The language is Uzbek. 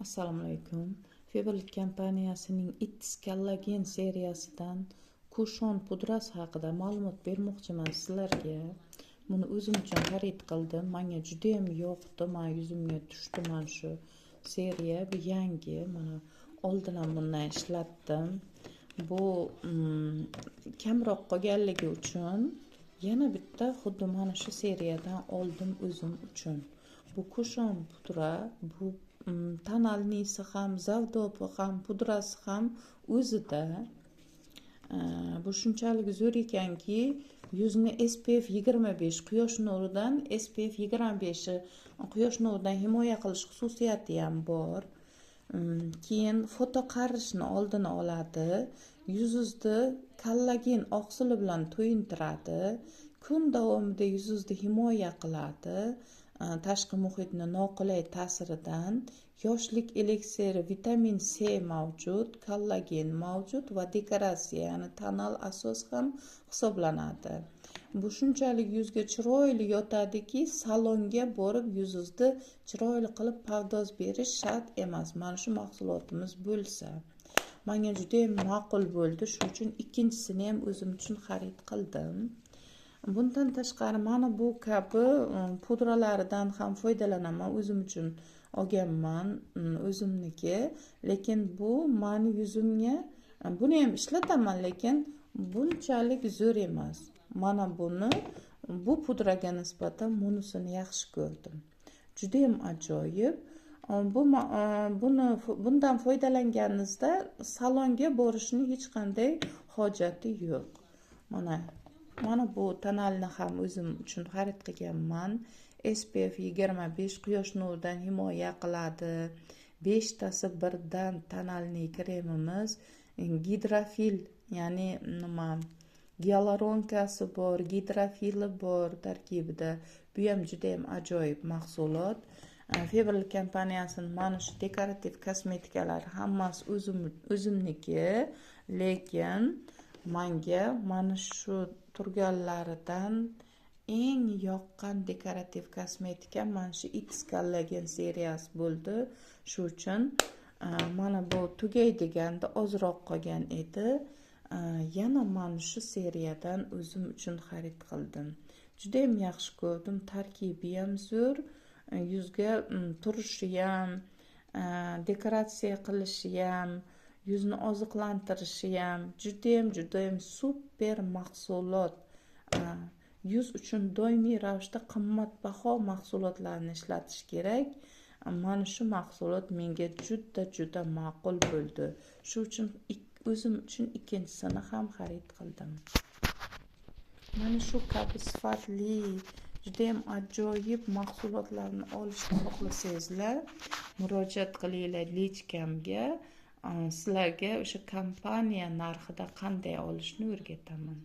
Assalomu alaykum. Fevral kompaniyasining It's Collagen seriyasidan kushon pudrasi haqida ma'lumot bermoqchiman sizlarga. Buni o'zim uchun xarid qildim. Menga juda ham yoqdi. Men yuzimga tushdi mana shu seriya. Bu yangi. Mana oldin ham bundan ishlatdim. Bu kamroq qolganligi uchun yana bitta xuddi mana shu seriyadan oldim o'zim uchun. Bu kushon pudra, bu tonalniysi ham, zavdobi ham, pudrasi ham o'zida. Bu shunchalik zo'r ekanki, yuzni SPF 25 quyosh nuridan SPF 25 quyosh nuridan himoya qilish xususiyati ham bor. Keyin foto qarishni oldini oladi. Yuzingizni kollagen oqsili bilan to'yintiradi. Kun davomida yuzingizni himoya qiladi. Tashqi muhitni noqulay ta'siridan. Yoshlik eliksiri, vitamin C mavjud, kollagen mavjud va dekoratsiya, ya'ni tonal asos ham hisoblanadi. Bu shunchalik yuzga chiroyli yotadiki, salonga borib yuzingizni chiroyli qilib pardoz berish shart emas. Mana shu mahsulotimiz bo'lsa, menga juda ham ma'qul bo'ldi. Shuning uchun ikkinchisini ham o'zim uchun xarid qildim. Bundan tashqari mana bu kabi pudralardan ham foydalanaman. O'zim uchun olganman, o'zimniki. Lekin bu meni yuzimga, buni ham ishlataman, lekin bunchalik zo'r emas. Mana bu pudraga nisbatan bunisini yaxshi ko'rdim. Juda ham ajoyib. Bundan foydalanganingizda salonga borishning hech qanday hojati yo'q. Mana bu tonalni ham o'zim uchun xarid qilganman. SPF 25 quyosh nuridan himoya qiladi. 5 tasi birdan tonalniy kremimiz, gidrofil, ya'ni gialuronkasi bor, gidrofili bor tarkibida. Bu ham juda ham ajoyib mahsulot. Fevral kompaniyasining mana shu dekorativ kosmetikalar hammasi o'zimniki, lekin menga mana shu turganlaridan eng yoqqan dekorativ kosmetika mana shu It's Collagen seriyasi bo'ldi. Shu uchun mana bu tugay deganda ozroq qolgan edi. Yana mana shu seriyadan o'zim uchun xarid qildim. Juda ham yaxshi ko'rdim. Tarkibi ham zo'r, yuzga turishi ham, dekoratsiya qilishi ham, yuzni oziqlantirishi ham juda ham super mahsulot. Yuz uchun doimiy ravishda qimmatbaho mahsulotlarni ishlatish kerak. Mana shu mahsulot menga juda ma'qul bo'ldi. Shu uchun o'zim uchun ikkinchisini ham xarid qildim. Mana shu kabi sifatli, juda ham ajoyib mahsulotlarni olishni xohlasangizlar, murojaat qilinglar lichkamga. Sizlarga o'sha kompaniya narxida qanday olishni o'rgataman.